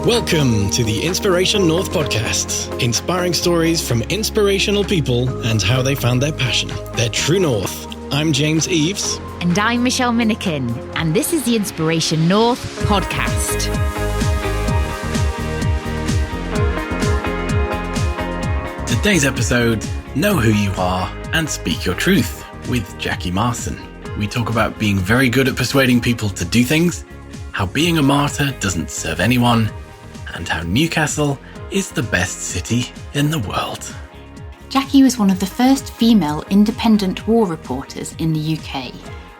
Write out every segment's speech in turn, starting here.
Welcome to the Inspiration North podcast, inspiring stories from inspirational people and how they found their passion, their true north. I'm James Eves. And I'm Michelle Minikin, and this is the Inspiration North podcast. Today's episode, Know Who You Are and Speak Your Truth with Jacqui Marson. We talk about being very good at persuading people to do things, how being a martyr doesn't serve anyone, and how Newcastle is the best city in the world. Jacqui was one of the first female independent war reporters in the UK.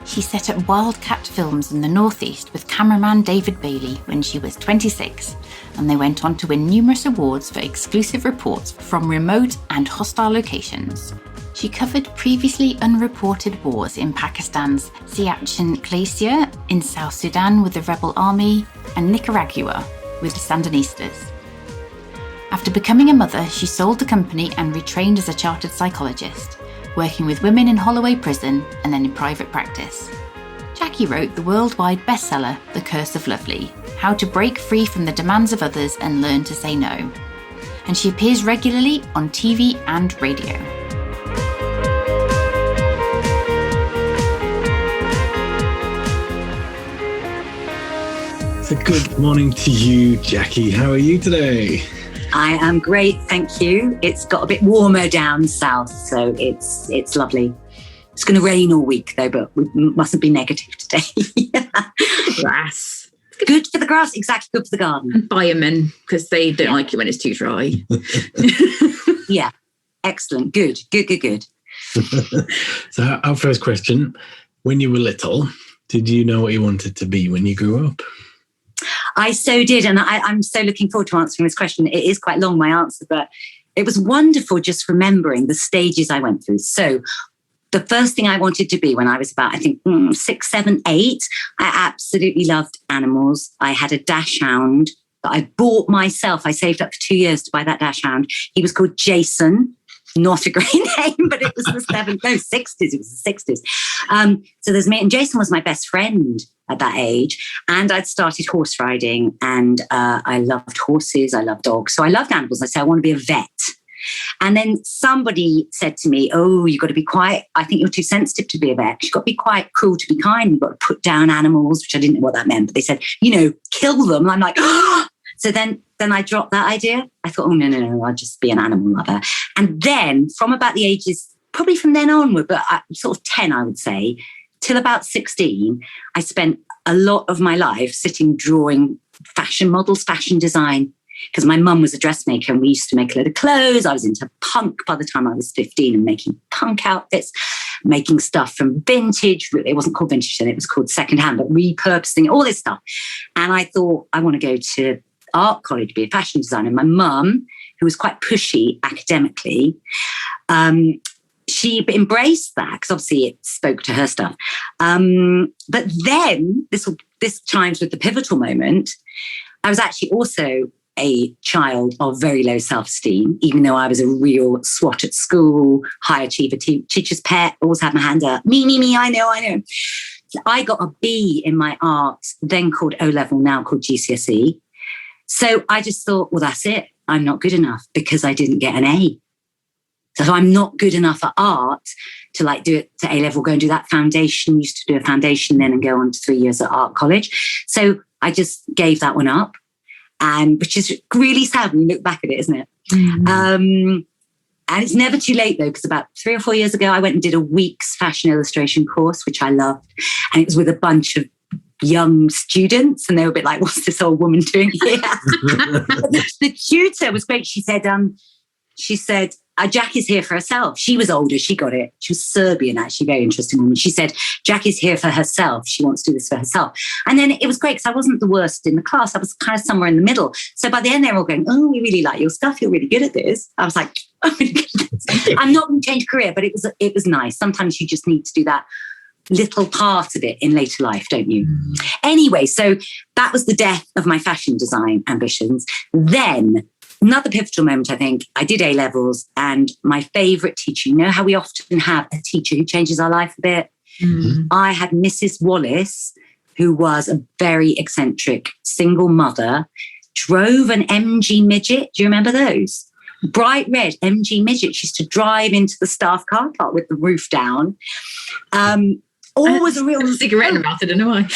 She set up Wildcat Films in the northeast with cameraman David Baillie when she was 26, and they went on to win numerous awards for exclusive reports from remote and hostile locations. She covered previously unreported wars in Pakistan's Siachen Glacier, in South Sudan with the rebel army, and Nicaragua with the Sandinistas. After becoming a mother, she sold the company and retrained as a Chartered Psychologist, working with women in Holloway prison and then in private practice. Jacqui wrote the worldwide bestseller, The Curse of Lovely, How to Break Free from the Demands of Others and Learn to Say No. And she appears regularly on TV and radio. So good morning to you, Jacqui. How are you today? I am great, thank you. It's got a bit warmer down south, so it's lovely. It's going to rain all week though, but we mustn't be negative today. Grass. Good for the grass, exactly, good for the garden. And firemen, because they don't like it when it's too dry. Yeah, excellent, good. So our first question, when you were little, did you know what you wanted to be when you grew up? I so did, and I'm so looking forward to answering this question. It is quite long, my answer, but it was wonderful just remembering the stages I went through. So the first thing I wanted to be when I was about, I think, 6, 7, 8, I absolutely loved animals. I had a dachshund that I bought myself. I saved up for 2 years to buy that dachshund. He was called Jason. Not a great name, but it was the 60s. It was the 60s. So there's me, and Jason was my best friend at that age. And I'd started horse riding, and I loved horses. I loved dogs. So I loved animals. I said, I want to be a vet. And then somebody said to me, oh, you've got to be quite, I think you're too sensitive to be a vet. You've got to be quite cruel to be kind. You've got to put down animals, which I didn't know what that meant. But they said, kill them. And I'm like, oh! So then I dropped that idea. I thought, oh, no, I'll just be an animal lover. And then from about the ages, probably from then onward, but sort of 10, I would say, till about 16, I spent a lot of my life sitting drawing fashion models, fashion design, because my mum was a dressmaker and we used to make a lot of clothes. I was into punk by the time I was 15 and making punk outfits, making stuff from vintage. It wasn't called vintage then, it was called secondhand, but repurposing, all this stuff. And I thought, I want to go to art college, be a fashion designer. My mum, who was quite pushy academically, she embraced that because obviously it spoke to her stuff. But then this chimes with the pivotal moment. I was actually also a child of very low self-esteem, even though I was a real swot at school, high achiever, teacher's pet, always had my hand up. Me, I know. So I got a B in my art, then called O-level, now called GCSE. So I just thought, well, that's it. I'm not good enough because I didn't get an A. So I'm not good enough at art to do it to A-level, go and do that foundation. Used to do a foundation then and go on to 3 years at art college. So I just gave that one up, and which is really sad when you look back at it, isn't it? Mm-hmm. And it's never too late though, because about 3 or 4 years ago, I went and did a week's fashion illustration course, which I loved. And it was with a bunch of young students, and they were a bit like, what's this old woman doing here? The tutor was great. She said, Jacqui's here for herself. She was older. She got it. She was Serbian, actually, very interesting woman. She said, Jacqui's here for herself. She wants to do this for herself. And then it was great because I wasn't the worst in the class. I was kind of somewhere in the middle. So by the end, they were all going, oh, we really like your stuff. You're really good at this. I was like, I'm really good at this. I'm not going to change career, but it was nice. Sometimes you just need to do that little part of it in later life, don't you? Anyway, so that was the death of my fashion design ambitions. Then another pivotal moment, I think, I did A-levels, and my favourite teacher, you know how we often have a teacher who changes our life a bit? Mm-hmm. I had Mrs. Wallace, who was a very eccentric single mother, drove an MG midget. Do you remember those? Bright red MG midget. She used to drive into the staff car park with the roof down. Always a real cigarette in her mouth. I don't know why.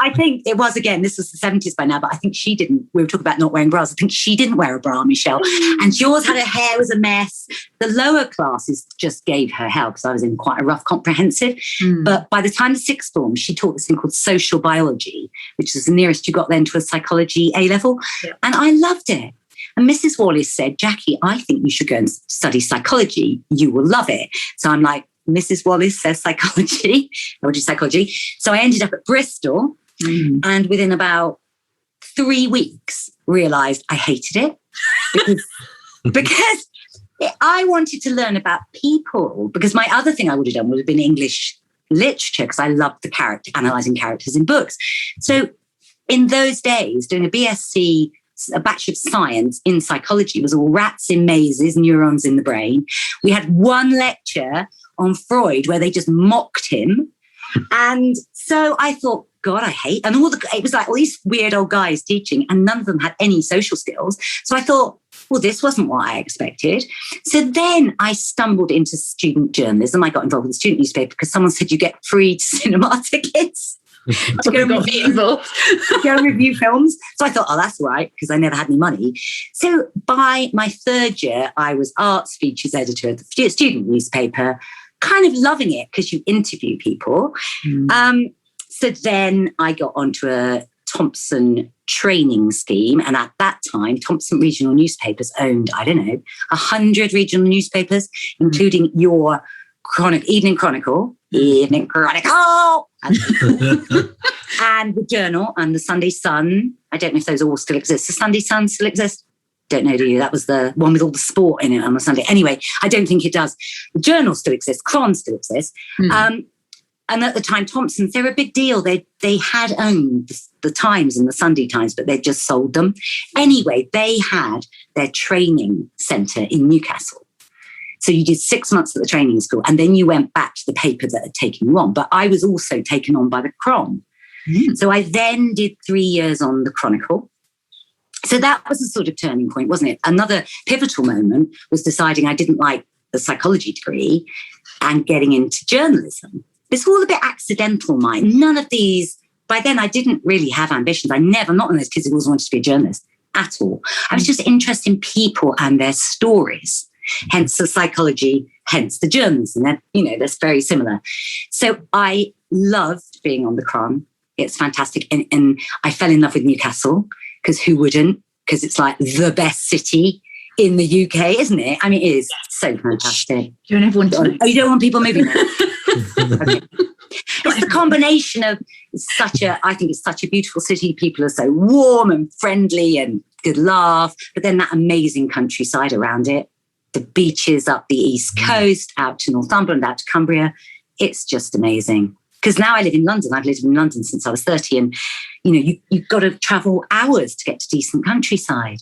I think it was, again, this was the 70s by now, but I think she didn't. We were talking about not wearing bras. I think she didn't wear a bra, Michelle. And she always had her hair was a mess. The lower classes just gave her hell because I was in quite a rough comprehensive. But by the time the sixth form, she taught this thing called social biology, which is the nearest you got then to a psychology A-level. Yeah. And I loved it. And Mrs. Wallace said, Jacqui, I think you should go and study psychology. You will love it. So I'm like, Mrs. Wallace says psychology. I would do psychology. So I ended up at Bristol and within about 3 weeks realised I hated it because I wanted to learn about people, because my other thing I would have done would have been English literature because I loved the character, analysing characters in books. So in those days, doing a BSc, a Bachelor of Science in psychology was all rats in mazes, neurons in the brain. We had one lecture on Freud where they just mocked him. And so I thought, God, I hate, and it was like all these weird old guys teaching and none of them had any social skills. So I thought, well, this wasn't what I expected. So then I stumbled into student journalism. I got involved with the student newspaper because someone said you get free cinema tickets to go and review films. So I thought, oh, that's all right, because I never had any money. So by my third year, I was arts features editor of the student newspaper, kind of loving it because you interview people. So then I got onto a Thompson training scheme. And at that time, Thompson regional newspapers owned, 100 regional newspapers, including your Evening Chronicle, and the Journal and the Sunday Sun. I don't know if those all still exist. The Sunday Sun still exists? Don't know, do you? That was the one with all the sport in it on a Sunday. Anyway, I don't think it does. The Journal still exists. Cron still exists. And at the time, Thompson's, they're a big deal. They had owned the Times and the Sunday Times, but they just sold them. Anyway, they had their training centre in Newcastle. So you did 6 months at the training school and then you went back to the paper that had taken you on. But I was also taken on by the Cron. So I then did 3 years on the Chronicle. So that was a sort of turning point, wasn't it? Another pivotal moment was deciding I didn't like the psychology degree and getting into journalism. It's all a bit accidental, mine. None of these, by then I didn't really have ambitions. I'm not one of those kids who always wanted to be a journalist at all. I was just interested in people and their stories, hence the psychology, hence the journalism. That's very similar. So I loved being on the Cron. It's fantastic. And I fell in love with Newcastle because who wouldn't? Because it's like the best city in the UK, isn't it? I mean, it is so fantastic. You don't ever want to. Oh, you don't want people moving there? Okay. It's the combination of I think it's such a beautiful city. People are so warm and friendly and good laugh, but then that amazing countryside around it, the beaches up the East Coast, out to Northumberland, out to Cumbria. It's just amazing. Because now I live in London. I've lived in London since I was 30 and, you've got to travel hours to get to decent countryside.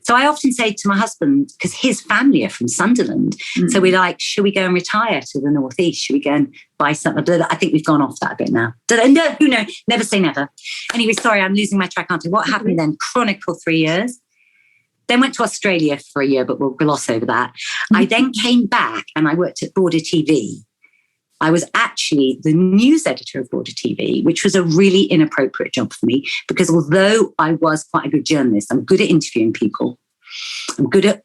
So I often say to my husband, because his family are from Sunderland, so we're like, should we go and retire to the northeast? Should we go and buy something? I think we've gone off that a bit now. No, who knows? Never say never. Anyway, sorry, I'm losing my track, aren't I? What happened then? Chronicle 3 years. Then went to Australia for a year, but we'll gloss over that. I then came back and I worked at Border TV. I was actually the news editor of Border TV, which was a really inappropriate job for me because although I was quite a good journalist, I'm good at interviewing people. I'm good at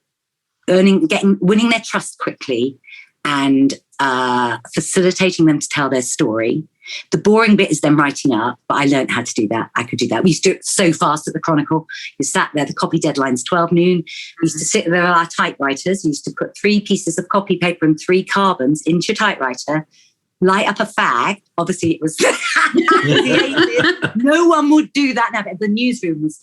winning their trust quickly and facilitating them to tell their story. The boring bit is them writing up, but I learned how to do that. I could do that. We used to do it so fast at the Chronicle. You sat there, the copy deadline's 12 noon. We used to sit there with our typewriters. We used to put 3 pieces of copy paper and 3 carbons into your typewriter, light up a fag. Obviously, it was no one would do that now. But the newsroom was,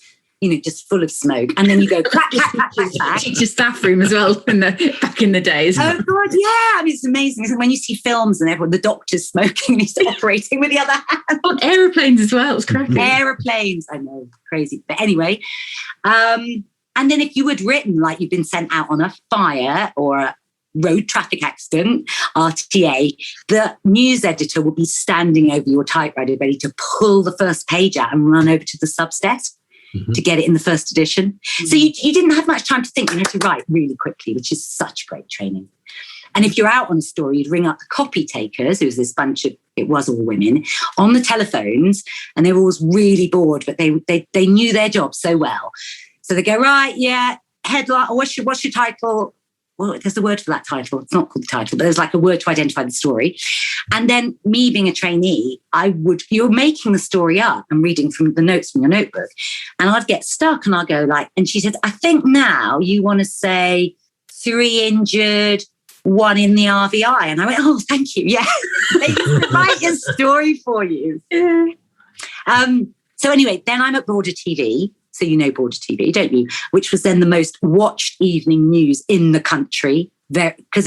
just full of smoke. And then you go clack, clack, clack, clack, clack. Teacher staff room as well back in the days. Oh, God, yeah. I mean, it's amazing. Isn't it? When you see films and everyone, the doctor's smoking and he's operating with the other hand. On aeroplanes as well. It's cracking. Aeroplanes. I know. Crazy. But anyway. And then if you had written like you'd been sent out on a fire or a road traffic accident, RTA, the news editor will be standing over your typewriter ready to pull the first page out and run over to the subs desk. to get it in the first edition. So you didn't have much time to think. You had to write really quickly, which is such great training. And if you're out on a story, you'd ring up the copy takers, who was this bunch of, it was all women, on the telephones, and they were always really bored, but they knew their job so well. So they go, right, yeah, headline, what's your title? Well, there's a word for that title. It's not called the title, but there's like a word to identify the story. And then me being a trainee, you're making the story up and reading from the notes from your notebook. And I'd get stuck and I'll go like, and she said, I think now you want to say 3 injured, 1 in the RVI. And I went, oh, thank you. Yeah. They write a story for you. So anyway, then I'm at Border TV. So you know Border TV, don't you? Which was then the most watched evening news in the country, because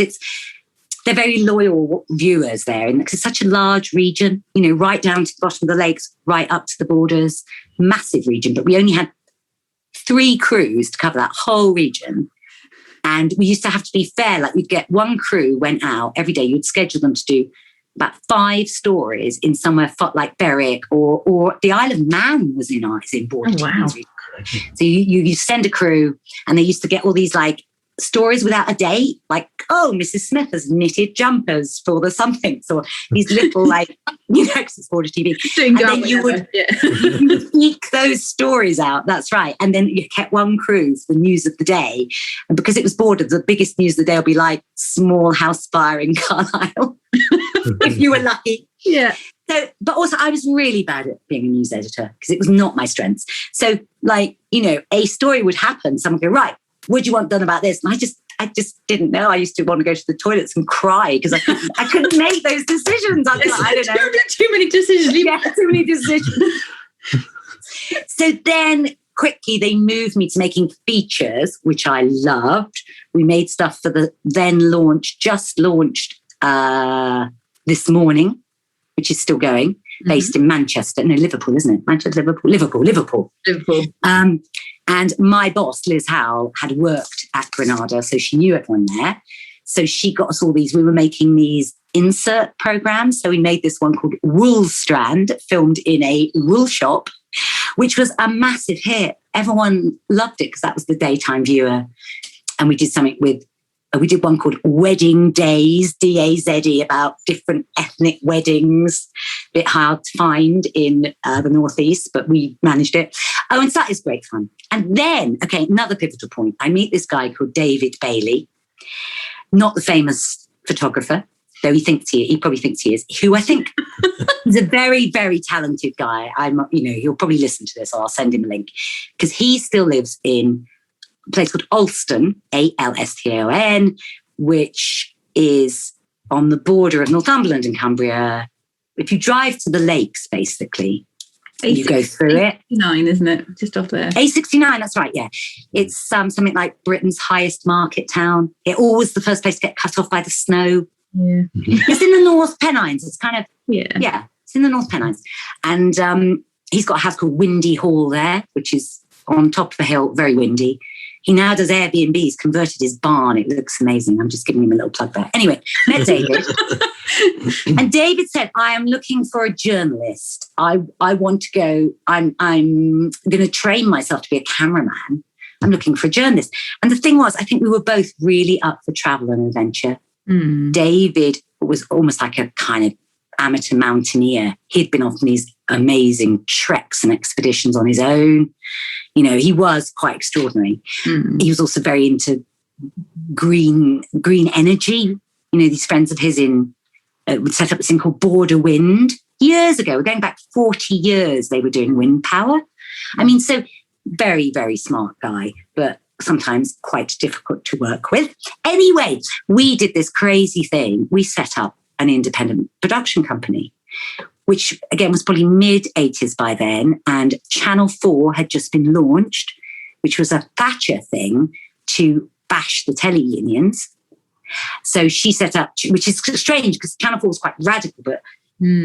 they're very loyal viewers there, and it's such a large region, you know, right down to the bottom of the lakes, right up to the borders, massive region. But we only had 3 crews to cover that whole region. And we used to have to be fair, like you'd get 1 crew went out every day. You'd schedule them to do about 5 stories in somewhere like Berwick or the Isle of Man was in Border. Oh, wow. So you send a crew, and they used to get all these like stories without a date, like, oh, Mrs. Smith has knitted jumpers for the somethings, or these little like, you know, because it's Border TV. And then you would eke those stories out. That's right. And then you kept 1 crew for the news of the day. And because it was Border, the biggest news of the day will be like small house fire in Carlisle, if you were lucky. Yeah. So, but also I was really bad at being a news editor because it was not my strengths. So like, you know, a story would happen. Someone would go, right, what do you want done about this? And I just didn't know. I used to want to go to the toilets and cry because I couldn't make those decisions. I don't know. Too many decisions. Yeah, too many decisions. So then quickly they moved me to making features, which I loved. We made stuff for the then just launched This Morning, which is still going, based in Manchester. No, Liverpool, isn't it? Manchester, Liverpool. And my boss, Liz Howell, had worked at Granada, so she knew everyone there. So she got us all these. We were making these insert programs. So we made this one called Wool Strand, filmed in a wool shop, which was a massive hit. Everyone loved it because that was the daytime viewer. And we did something we did one called Wedding Days, DAZE, about different ethnic weddings. A bit hard to find in the Northeast, but we managed it. Oh, and so that is great fun. And then, okay, another pivotal point. I meet this guy called David Baillie, not the famous photographer, though he probably thinks he is, who I think is a very, very talented guy. He'll probably listen to this, or I'll send him a link, because he still lives in a place called Alston, Alston, which is on the border of Northumberland and Cumbria. If you drive to the lakes, basically, you go through it. A69, isn't it? Just off there. A69, that's right, yeah. It's something like Britain's highest market town. It always the first place to get cut off by the snow. Yeah. It's in the North Pennines. It's kind of, yeah, it's in the North Pennines. And he's got a house called Windy Hall there, which is on top of a hill, very windy. He now does Airbnbs, converted his barn. It looks amazing. I'm just giving him a little plug there. Anyway, met David. And David said, I am looking for a journalist. I want to go, I'm going to train myself to be a cameraman. I'm looking for a journalist. And the thing was, I think we were both really up for travel and adventure. David was almost like a kind of amateur mountaineer. He'd been off on these amazing treks and expeditions on his own. You know, he was quite extraordinary. He was also very into green energy. You know, these friends of his would set up this thing called Border Wind years ago. We're going back 40 years. They were doing wind power. I mean, so very, very smart guy, but sometimes quite difficult to work with. Anyway, we did this crazy thing. We set up an independent production company, which again was probably mid-80s by then. And Channel 4 had just been launched, which was a Thatcher thing to bash the telly unions. So she set up, which is strange because Channel 4 was quite radical, but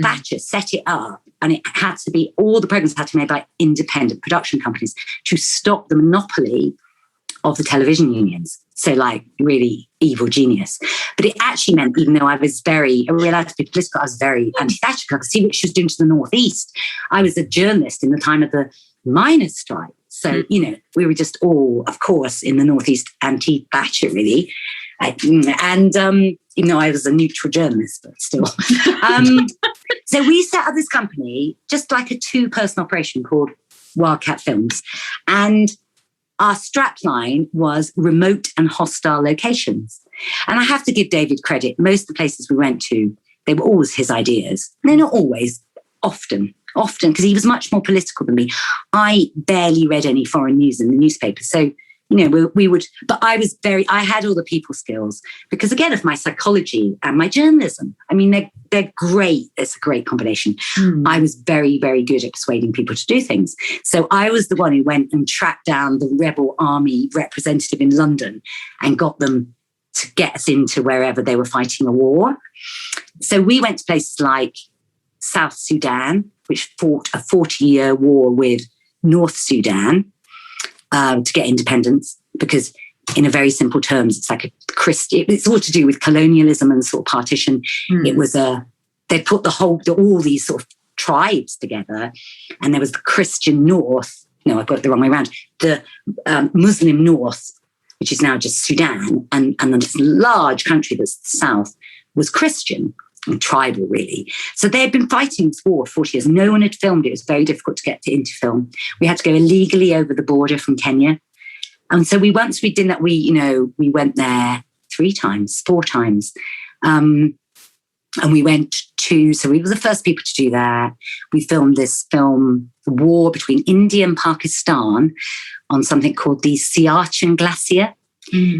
Thatcher set it up, and it had to be, all the programs had to be made by independent production companies to stop the monopoly of the television unions. So like really evil genius. But it actually meant, even though I realised to be political, I was very anti-Thatcher. I could see what she was doing to the Northeast. I was a journalist in the time of the miners' strikes. So, we were just all, of course, in the Northeast anti-Thatcher, really. And I was a neutral journalist, but still. So we set up this company, just like a 2-person operation called Wildcat Films. And our strapline was remote and hostile locations. And I have to give David credit. Most of the places we went to, they were always his ideas. No, not always, often, because he was much more political than me. I barely read any foreign news in the newspaper. So, we would, but I had all the people skills because, again, of my psychology and my journalism. I mean, they're great. It's a great combination. I was very, very good at persuading people to do things. So I was the one who went and tracked down the rebel army representative in London and got them to get us into wherever they were fighting a war. So we went to places like South Sudan, which fought a 40-year war with North Sudan to get independence, because in a very simple terms, it's like a Christian, it's all to do with colonialism and sort of partition. It was they put all these sort of tribes together, and there was the Christian North. No, I got it the wrong way around. The Muslim North, which is now just Sudan, and then this large country that's the South was Christian and tribal, really. So they had been fighting this war for 40 years. No one had filmed it. It was very difficult to get into film. We had to go illegally over the border from Kenya. And so once we did that, we went there 4 times. And we went so we were the first people to do that. We filmed this film, the war between India and Pakistan, on something called the Siachen Glacier,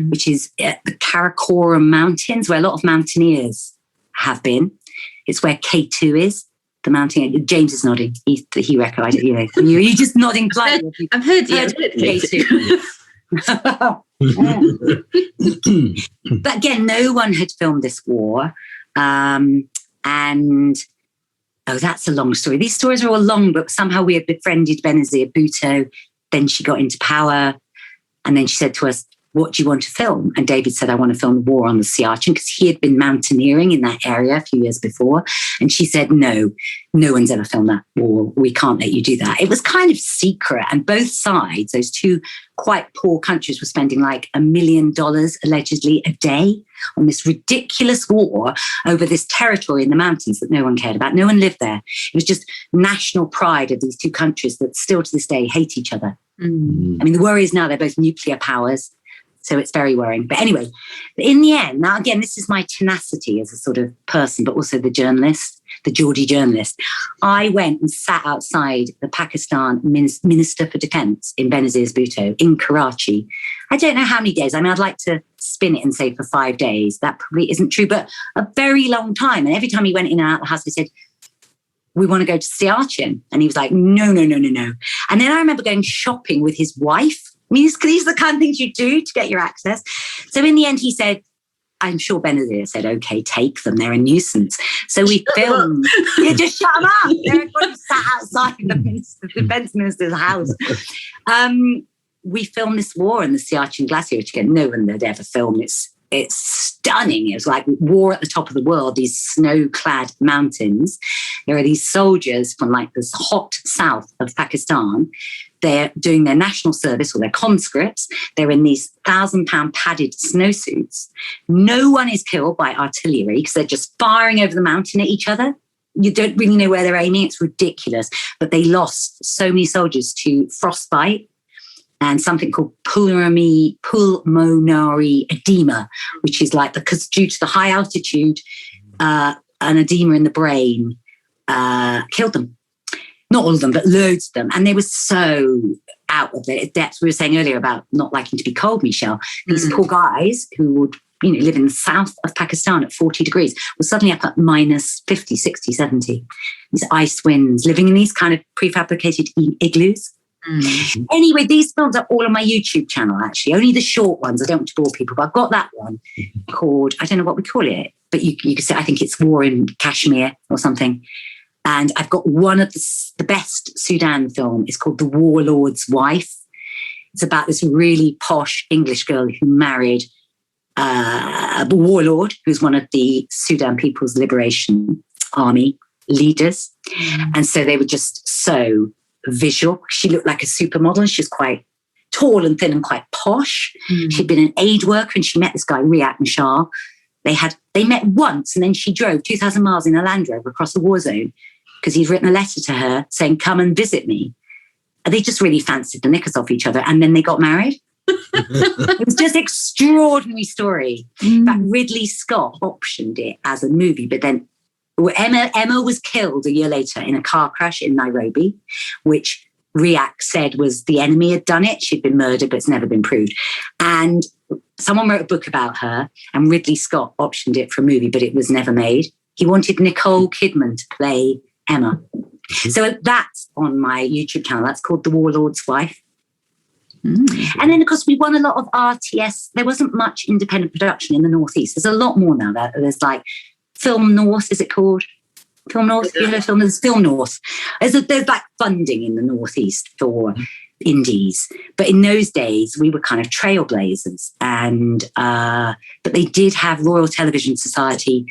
which is at the Karakoram Mountains, where a lot of mountaineers have been. It's where K2 is, the mountain. James is nodding. He recognised it. You're just nodding blindly. I've heard K2. But again, no one had filmed this war. And that's a long story. These stories are all long, but somehow we had befriended Benazir Bhutto. Then she got into power. And then she said to us, "What do you want to film?" And David said, "I want to film the war on the Siachen," because he had been mountaineering in that area a few years before. And she said, no one's ever filmed that war. We can't let you do that. It was kind of secret. And both sides, those two quite poor countries, were spending like $1 million allegedly a day on this ridiculous war over this territory in the mountains that no one cared about. No one lived there. It was just national pride of these two countries that still to this day hate each other. I mean, the worry is now they're both nuclear powers. So it's very worrying. But anyway, in the end, now again, this is my tenacity as a sort of person, but also the journalist, the Geordie journalist. I went and sat outside the Pakistan Minister for Defence in Benazir Bhutto in Karachi. I don't know how many days. I mean, I'd like to spin it and say for 5 days. That probably isn't true, but a very long time. And every time he went in and out of the house, he said, "We want to go to Siachen." And he was like, no. And then I remember going shopping with his wife. I mean, these are the kind of things you do to get your access. So in the end, he said, I'm sure Benazir said, "Okay, take them. They're a nuisance." So we filmed. Yeah, just shut them up. Everybody sat outside the defence minister's house. We filmed this war in the Siachen Glacier, which again, no one had ever filmed. It's stunning. It was like war at the top of the world, these snow-clad mountains. There are these soldiers from like this hot south of Pakistan. They're doing their national service, or their conscripts. They're in these 1,000-pound padded snowsuits. No one is killed by artillery because they're just firing over the mountain at each other. You don't really know where they're aiming. It's ridiculous. But they lost so many soldiers to frostbite and something called pulmonary edema, which is like, because due to the high altitude, an edema in the brain killed them. Not all of them, but loads of them. And they were so out of their depths. We were saying earlier about not liking to be cold, Michelle. These poor guys who would live in the south of Pakistan at 40 degrees were suddenly up at minus 50, 60, 70. These ice winds, living in these kind of prefabricated igloos. Anyway, these films are all on my YouTube channel, actually. Only the short ones. I don't want to bore people, but I've got that one called, I don't know what we call it, but you could say, I think it's War in Kashmir or something. And I've got one of the best Sudan film. It's called The Warlord's Wife. It's about this really posh English girl who married a warlord who's one of the Sudan People's Liberation Army leaders. And so they were just so visual. She looked like a supermodel and she was quite tall and thin and quite posh. She'd been an aid worker and she met this guy, Siachen. They met once and then she drove 2,000 miles in a Land Rover across a war zone because he'd written a letter to her saying, come and visit me. And they just really fancied the knickers off each other and then they got married. It was just an extraordinary story. But Ridley Scott optioned it as a movie, but then Emma was killed a year later in a car crash in Nairobi, which Riak said was the enemy had done it. She'd been murdered, but it's never been proved. And someone wrote a book about her and Ridley Scott optioned it for a movie, but it was never made. He wanted Nicole Kidman to play Emma. So that's on my YouTube channel. That's called The Warlord's Wife. And then, of course, we won a lot of RTS. There wasn't much independent production in the Northeast. There's a lot more now. There's like Film North, is it called? Film North? There's Film North. There's like funding in the Northeast for indies. But in those days, we were kind of trailblazers. And but they did have Royal Television Society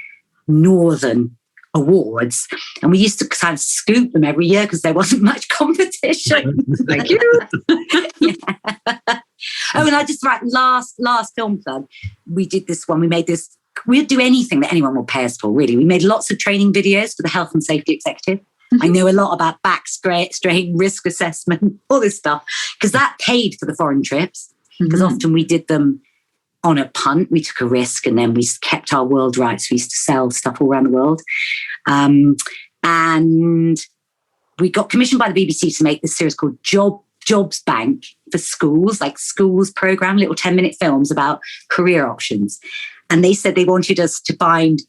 Northern Awards, and we used to kind of scoop them every year because there wasn't much competition. Thank you. Oh, and I just last film club, we did this one. We made this. We'd do anything that anyone will pay us for. Really, we made lots of training videos for the health and safety executive. I know a lot about back strain, risk assessment, all this stuff, because that paid for the foreign trips. Because often we did them on a punt. We took a risk and then we kept our world rights. We used to sell stuff all around the world. And we got commissioned by the BBC to make this series called Jobs Bank for schools, like schools program, little 10-minute films about career options. And they said they wanted us to find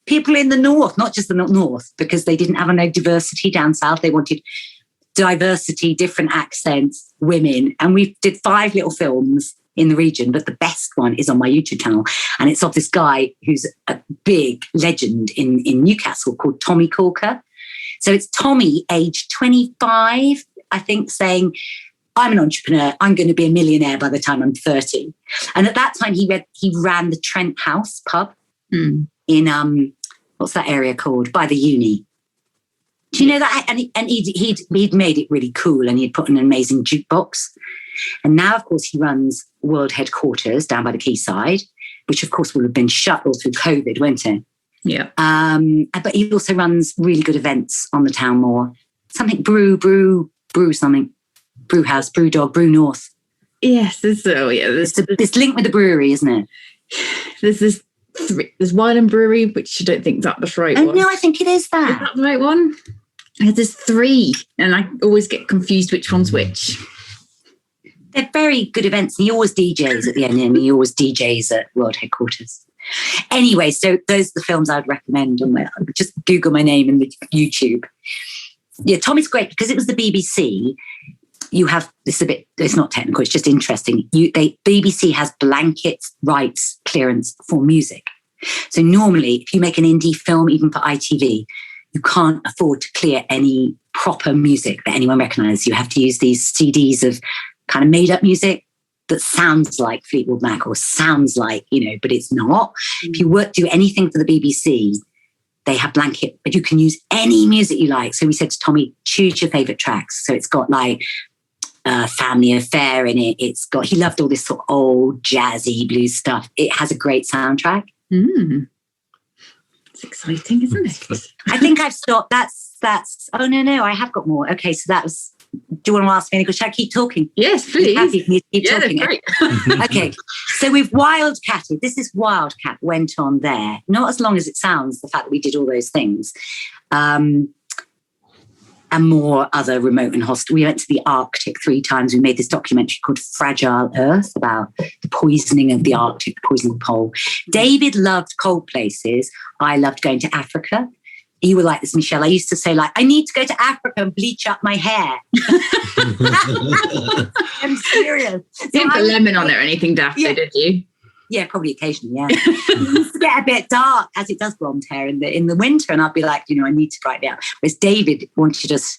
people in the North, not just the North, because they didn't have enough diversity down South. They wanted diversity, different accents, women. And we did 5 little films in the region, but the best one is on my YouTube channel. And it's of this guy who's a big legend in Newcastle called Tommy Corker. So it's Tommy, age 25, I think, saying, I'm an entrepreneur. I'm going to be a millionaire by the time I'm 30. And at that time, he ran the Trent House pub in, what's that area called? By the uni. Do you know that? And he'd made it really cool and he'd put an amazing jukebox. And now, of course, he runs world headquarters down by the quayside, which, of course, will have been shut all through COVID, won't it? Yeah. But he also runs really good events on the town moor. Something brew something. Brew house, brew dog, brew north. Yes. There's this link with the brewery, isn't it? There's Wine and Brewery, which I don't think that's the right one. No, I think it is that. Is that the right one? There's 3, and I always get confused which one's which. They're very good events. He always DJs at the end, and he always DJs at world headquarters. Anyway, so those are the films I'd recommend. Just Google my name in the YouTube. Yeah, Tommy's great because it was the BBC. You have this a bit. It's not technical. It's just interesting. BBC has blanket rights clearance for music. So normally, if you make an indie film, even for ITV, you can't afford to clear any proper music that anyone recognises. You have to use these CDs of kind of made up music that sounds like Fleetwood Mac or sounds like, but it's not. If you do anything for the BBC, they have blanket, but you can use any music you like. So we said to Tommy, choose your favourite tracks. So it's got like Family Affair in it. He loved all this sort of old jazzy blues stuff. It has a great soundtrack. It's exciting, isn't it? I think I've stopped. That's, oh no, I have got more. Okay, so that was, do you want to ask me any questions? Shall I keep talking? Yes, please. Happy for me to keep talking. Great. Okay, so we've wildcatted. This is Wildcat went on there. Not as long as it sounds, the fact that we did all those things. And more other remote and hostile. We went to the Arctic 3 times. We made this documentary called Fragile Earth about the poisoning of the Arctic, the poisoning of the pole. David loved cold places. I loved going to Africa. You were like this, Michelle. I used to say, I need to go to Africa and bleach up my hair. I'm serious. You didn't put lemon on it or anything daft, did you? Yeah, probably occasionally, yeah. It used to get a bit dark, as it does blonde hair in the winter, and I'd be like, I need to brighten it up. Whereas David wanted us,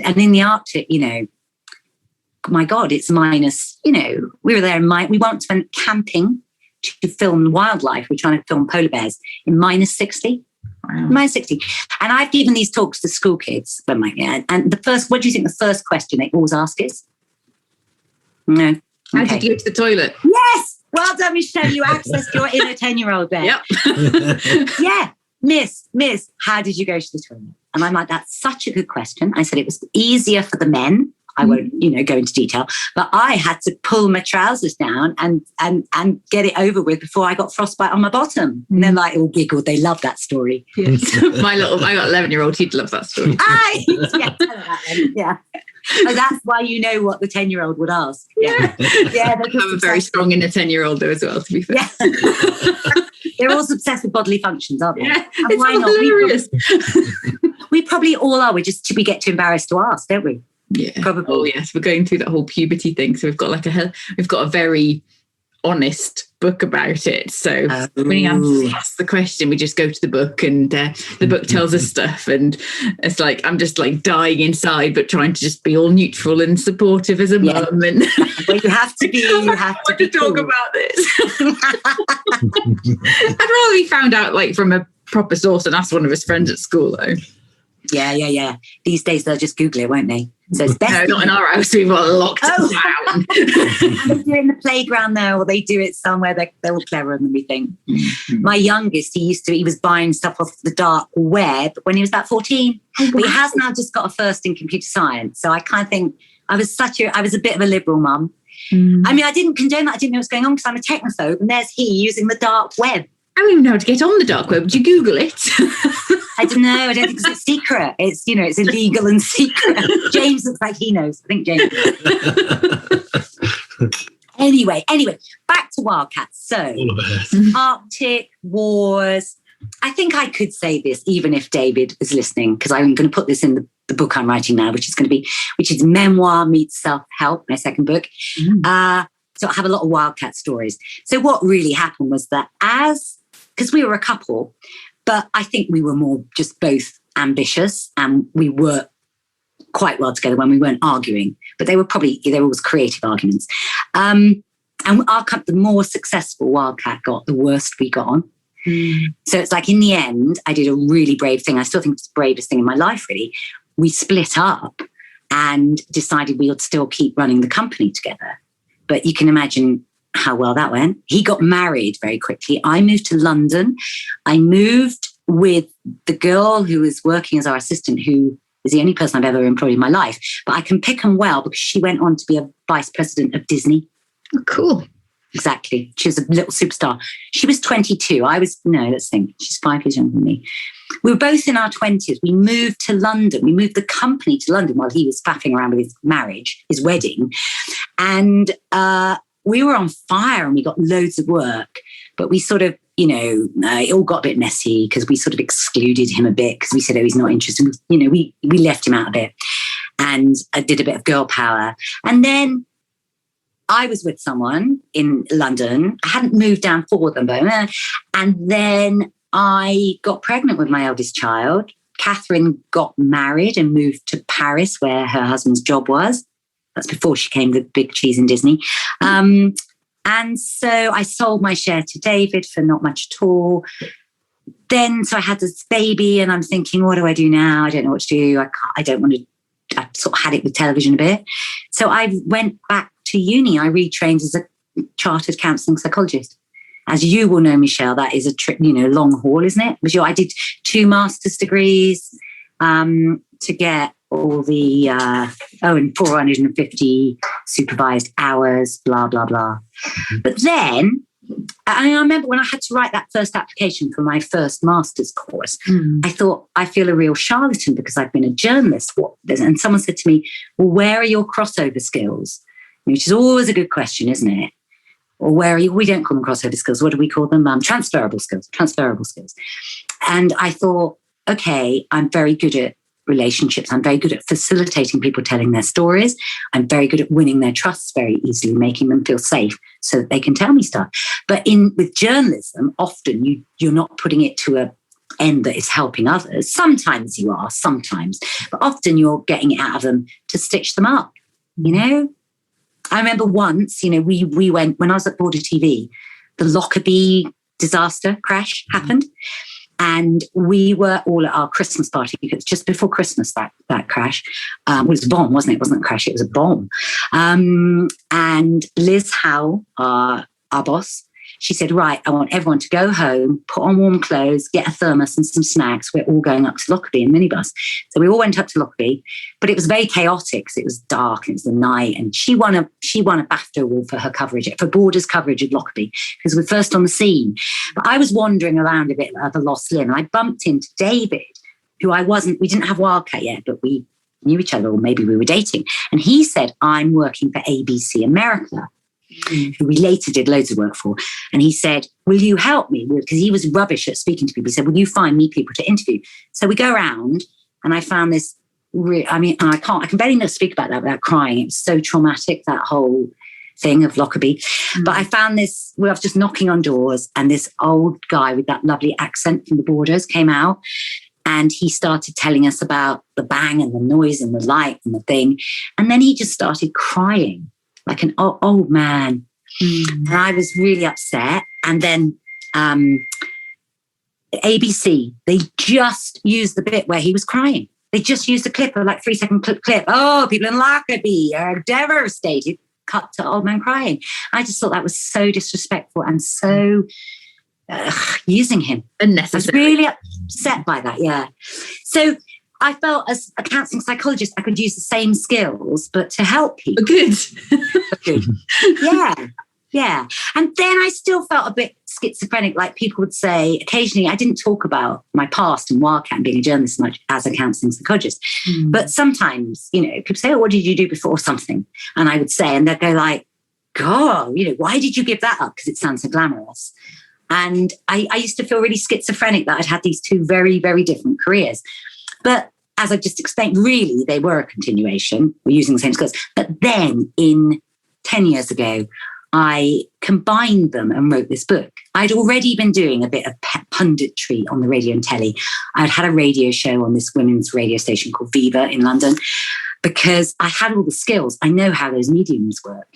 and in the Arctic, my God, it's minus, we were there we once went camping to film wildlife. We're trying to film polar bears in minus 60. Wow. Mine's 60. And I've given these talks to school kids. And what do you think the first question they always ask is? No. How did you get to the toilet? Yes. Well done, Michelle. You accessed your inner 10-year-old there. Yep. Yeah. Miss, how did you go to the toilet? And I'm like, that's such a good question. I said it was easier for the men. I won't, go into detail, but I had to pull my trousers down and get it over with before I got frostbite on my bottom. And they're like, all giggled. They love that story. Yes. I got 11-year-old. He'd love that story. Tell her that then. Yeah. So that's why you know what the 10-year-old would ask. Yeah. Yeah. I'm a very strong inner 10-year-old though as well, to be fair. Yeah. They're all obsessed with bodily functions, aren't they? Yeah, and why not? Hilarious. We probably all are. We get too embarrassed to ask, don't we? Yeah, probably. Oh yes, we're going through that whole puberty thing. So we've got a very honest book about it. So when you ask the question, we just go to the book, and the book tells us stuff. And it's like I'm just like dying inside, but trying to just be all neutral and supportive as a mum. And well, you have to be. You have to talk about this. I'd rather be found out like from a proper source and ask one of his friends at school, though. Yeah. These days they'll just Google it, won't they? So it's best. No, not in our house. We've got locked down. And they do it in the playground there, or they do it somewhere. They're all cleverer than we think. Mm-hmm. My youngest, he was buying stuff off the dark web when he was about 14. Oh, wow. But he has now just got a first in computer science. So I kind of think I was a bit of a liberal mum. Mm. I mean, I didn't condone that. I didn't know what was going on because I'm a technophobe, and there's he using the dark web. I don't even know how to get on the dark web. Did you Google it? I don't know. I don't think it's secret. It's illegal and secret. James looks like he knows. I think James knows. Anyway, back to Wildcats. So, Arctic wars. I think I could say this even if David is listening, because I'm going to put this in the book I'm writing now, which is Memoir Meets Self-Help, my second book. Mm. So I have a lot of Wildcat stories. So what really happened was that because we were a couple, but I think we were more just both ambitious, and we worked quite well together when we weren't arguing, but they were always creative arguments. And the more successful Wildcat got, the worse we got on. Mm. So it's like in the end, I did a really brave thing. I still think it's the bravest thing in my life, really. We split up and decided we would still keep running the company together. But you can imagine how well that went. He got married very quickly. I moved to London. I moved with the girl who was working as our assistant, who is the only person I've ever employed in my life. But I can pick them well because she went on to be a vice president of Disney. Oh, cool. Exactly. She was a little superstar. She was 22. Let's think. She's 5 years younger than me. We were both in our 20s. We moved to London. We moved the company to London while he was faffing around with his wedding. And we were on fire and we got loads of work. But we sort of, it all got a bit messy because we sort of excluded him a bit because we said, he's not interested. We left him out a bit. And I did a bit of girl power. And then I was with someone in London. I hadn't moved down for them, and then I got pregnant with my eldest child. Catherine got married and moved to Paris, where her husband's job was. That's before she came the big cheese in Disney. And so I sold my share to David for not much at all. So I had this baby, and I'm thinking, what do I do now? I don't know what to do. I don't want to. I sort of had it with television a bit. So I went back to uni. I retrained as a chartered counselling psychologist. As you will know, Michelle, that is a long haul, isn't it? I did 2 master's degrees to get all the and 450 supervised hours, blah blah blah. But then I remember when I had to write that first application for my first master's course, I thought, I feel a real charlatan because I've been a journalist. And someone said to me, well, where are your crossover skills? Which is always a good question, isn't it? Or where are you? We don't call them crossover skills. What do we call them? Transferable skills. And I thought, okay, I'm very good at relationships. I'm very good at facilitating people telling their stories. I'm very good at winning their trusts very easily, making them feel safe so that they can tell me stuff. But with journalism, often you're not putting it to an end that is helping others. Sometimes you are, but often you're getting it out of them to stitch them up, I remember once, we went, when I was at Border TV, the Lockerbie disaster crash happened. And we were all at our Christmas party because just before Christmas, that crash, it was a bomb, wasn't it? It wasn't a crash, it was a bomb. And Liz Howe, our boss, she said, right, I want everyone to go home, put on warm clothes, get a thermos and some snacks. We're all going up to Lockerbie in minibus. So we all went up to Lockerbie, but it was very chaotic because it was dark and it was the night. And she won a BAFTA award for her coverage, for Borders coverage of Lockerbie, because we're first on the scene. But I was wandering around a bit like a lost limb. And I bumped into David, who we didn't have Wildcat yet, but we knew each other, or maybe we were dating. And he said, I'm working for ABC America, who we later did loads of work for. And he said, will you help me? Because he was rubbish at speaking to people. He said, will you find me people to interview? So we go around and I found this, I can barely not speak about that without crying. It was so traumatic, that whole thing of Lockerbie. But I found this, I was just knocking on doors and this old guy with that lovely accent from the Borders came out and he started telling us about the bang and the noise and the light and the thing. And then he just started crying like an old man. And I was really upset. And then ABC, they just used the bit where he was crying. They just used a clip, of like 3-second clip. Oh, people in Lockerbie are devastated. Cut to old man crying. I just thought that was so disrespectful and so using him. Unnecessary. I was really upset by that, yeah. So I felt as a counselling psychologist, I could use the same skills, but to help people. Good. Yeah. And then I still felt a bit schizophrenic, like people would say, occasionally, I didn't talk about my past and Wildcat and being a journalist much as a counselling psychologist. But sometimes, people say, oh, what did you do before something? And I would say, and they'd go like, God, why did you give that up? Because it sounds so glamorous. And I used to feel really schizophrenic that I'd had these two very, very different careers. But as I just explained, really, they were a continuation. We're using the same skills. But then 10 years ago, I combined them and wrote this book. I'd already been doing a bit of punditry on the radio and telly. I'd had a radio show on this women's radio station called Viva in London because I had all the skills. I know how those mediums work,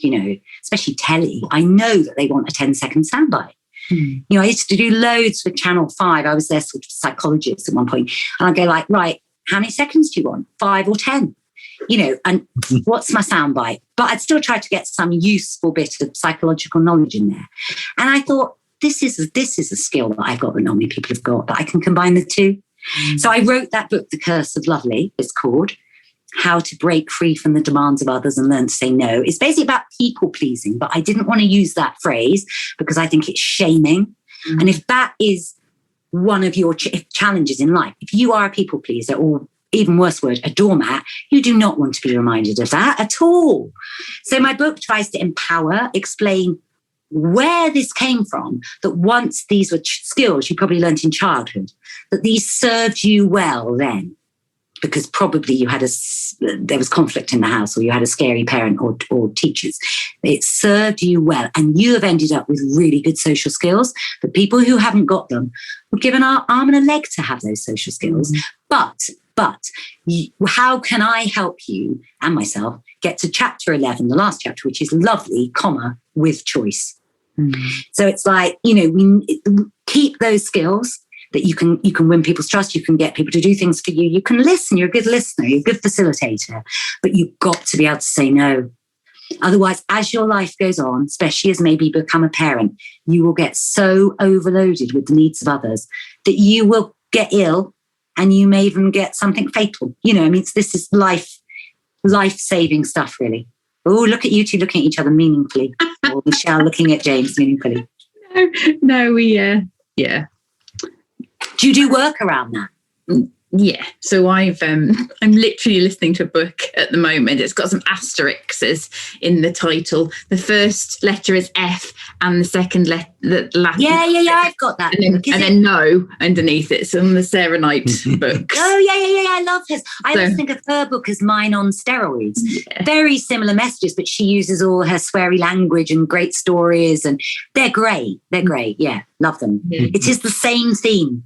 especially telly. I know that they want a 10-second soundbite. I used to do loads with Channel 5. I was their sort of psychologist at one point. And I'd go like, right, how many seconds do you want? 5 or 10? And what's my soundbite? But I'd still try to get some useful bit of psychological knowledge in there. And I thought, this is a skill that I've got that not many people have got, that I can combine the two. So I wrote that book, The Curse of Lovely, it's called. How to break free from the demands of others and learn to say no. It's basically about people pleasing, but I didn't want to use that phrase because I think it's shaming. And if that is one of your challenges in life, if you are a people pleaser, or even worse word, a doormat, you do not want to be reminded of that at all. So my book tries to empower, explain where this came from, that once these were skills you probably learnt in childhood, that these served you well then. Because probably there was conflict in the house, or you had a scary parent or teachers. It served you well, and you have ended up with really good social skills. But people who haven't got them would give an arm and a leg to have those social skills. But how can I help you and myself get to chapter 11, the last chapter, which is lovely, with choice. So it's like, we keep those skills. That you can win people's trust, you can get people to do things for you, you can listen, you're a good listener, you're a good facilitator, but you've got to be able to say no. Otherwise, as your life goes on, especially as maybe you become a parent, you will get so overloaded with the needs of others that you will get ill and you may even get something fatal. This is life-saving stuff, really. Oh, look at you two looking at each other meaningfully. Or Michelle looking at James meaningfully. No, yeah. Do you do work around that? Yeah. So I'm literally listening to a book at the moment. It's got some asterisks in the title. The first letter is F, and the second letter, the last. Yeah. I've got that. And then no underneath it. So on the Sarah Knight books. Oh yeah. I love hers. I always think of her book as Mine on Steroids. Yeah. Very similar messages, but she uses all her sweary language and great stories, and they're great. Yeah, love them. Mm-hmm. It is the same theme.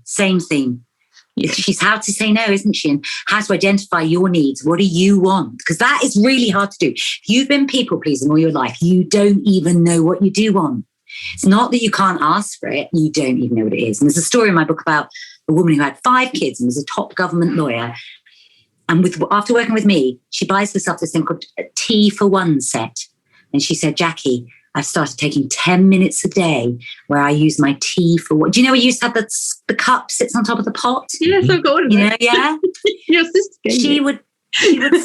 Yeah. She's how to say no, isn't she? And how to identify your needs. What do you want? Because that is really hard to do. If you've been people pleasing all your life, you don't even know what you do want. It's not that you can't ask for it. You don't even know what it is. And there's a story in my book about a woman who had 5 kids and was a top government lawyer. And after working with me, she buys herself this thing called a tea for one set. And she said, Jacqui, I've started taking 10 minutes a day where I use my tea for one. Do you know where you used to have the cup sits on top of the pot? Yes, I've got one of you know, yeah. Your sister She would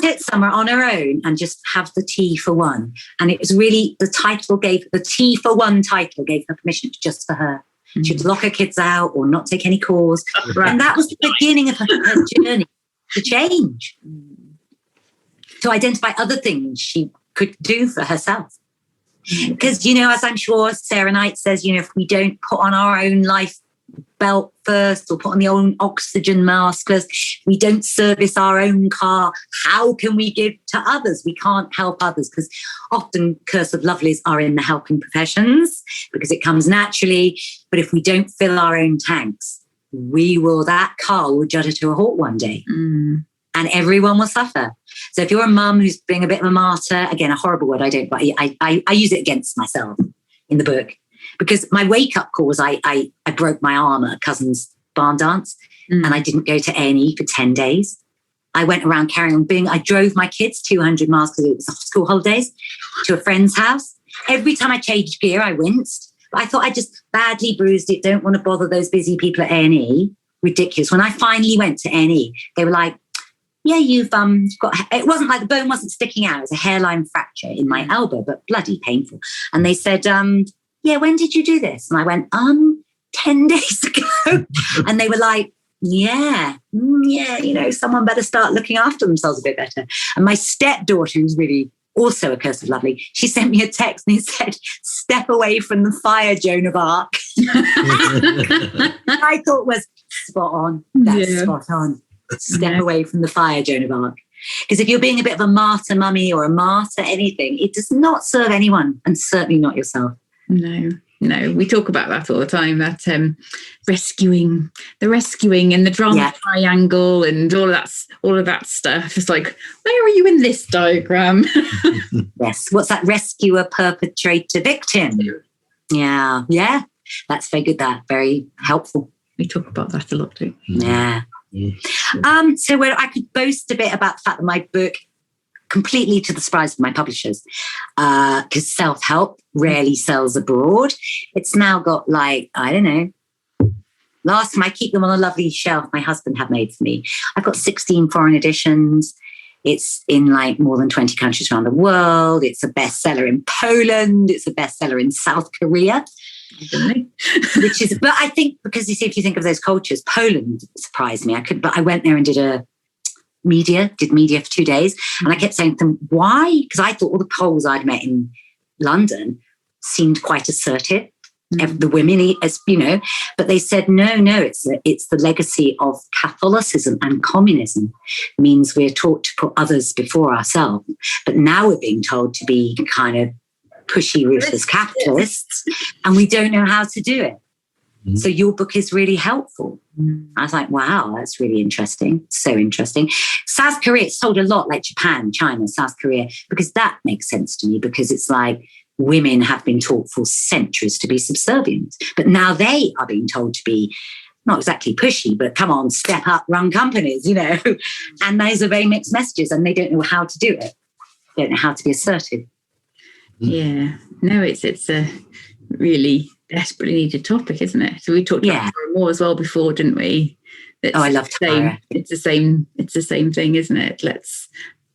sit somewhere on her own and just have the tea for one. And it was really, the tea for one title gave her permission just for her. Mm-hmm. She'd lock her kids out or not take any calls. Right. And that was the beginning of her journey to change, to identify other things she could do for herself. Because, you know, as I'm sure Sarah Knight says, you know, if we don't put on our own life belt first or put on the own oxygen mask first, we don't service our own car, how can we give to others? We can't help others, because often curse of lovelies are in the helping professions because it comes naturally. But if we don't fill our own tanks, that car will judder to a halt one day. And everyone will suffer. So if you're a mum who's being a bit of a martyr, again, a horrible word, I don't, but I use it against myself in the book, because my wake-up call was I broke my arm at a cousin's barn dance and I didn't go to A&E for 10 days. I went around carrying on I drove my kids 200 miles because it was school holidays to a friend's house. Every time I changed gear, I winced. But I thought I just badly bruised it. Don't want to bother those busy people at A&E. Ridiculous. When I finally went to A&E, they were like, yeah, you've got, it wasn't like the bone wasn't sticking out. It was a hairline fracture in my elbow, but bloody painful. And they said, yeah, when did you do this? And I went, 10 days ago. And they were like, yeah, you know, someone better start looking after themselves a bit better. And my stepdaughter, who's really also a curse of lovely, she sent me a text and it said, step away from the fire, Joan of Arc. I thought was spot on. That's spot on. Step away from the fire, Joan of Arc. Because if you're being a bit of a martyr mummy or a martyr anything, it does not serve anyone, and certainly not yourself. No, we talk about that all the time, that rescuing and the drama triangle and all of that stuff. It's like, where are you in this diagram? Yes, what's that? Rescuer, perpetrator, victim. Yeah, that's very good, that very helpful. We talk about that a lot too. Yeah. So where I could boast a bit about the fact that my book, completely to the surprise of my publishers, because Selfhelp rarely sells abroad. It's now got I don't know, last time I keep them on a lovely shelf my husband had made for me. I've got 16 foreign editions. It's in more than 20 countries around the world. It's a bestseller in Poland. It's a bestseller in South Korea. Which is, but I think because you see, if you think of those cultures, Poland surprised me. But I went there and did media for 2 days, and I kept saying to them, why? Because I thought all the Poles I'd met in London seemed quite assertive, the women, as you know, but they said no, it's the legacy of Catholicism and communism. It means we're taught to put others before ourselves, but now we're being told to be kind of pushy, ruthless capitalists, and we don't know how to do it. So your book is really helpful. I was like, wow, that's really interesting. So interesting. South Korea, it's sold a lot like Japan, China, South Korea, because that makes sense to me, because it's like women have been taught for centuries to be subservient, but now they are being told to be not exactly pushy, but come on, step up, run companies, you know. And those are very mixed messages, and they don't know how to do it. They don't know how to be assertive. Yeah, no, it's a really desperately needed topic, isn't it? So we talked about more as well before, didn't we? I love Tara. It's the same thing, isn't it?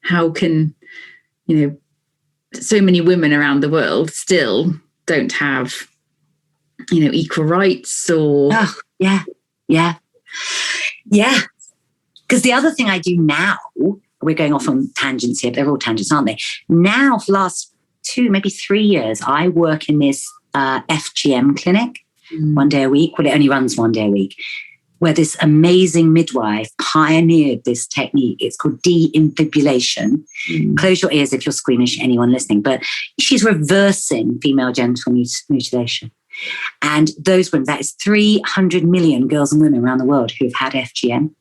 How can, you know, so many women around the world still don't have, you know, equal rights or yeah. Because the other thing I do now, we're going off on tangents here, but they're all tangents, aren't they? Now, for the last 2, maybe 3 years, I work in this FGM clinic 1 day a week. Well, it only runs 1 day a week, where this amazing midwife pioneered this technique. It's called de-infibulation. Close your ears if you're squeamish, anyone listening, but she's reversing female genital mutilation. And those women, that is 300 million girls and women around the world who've had FGM.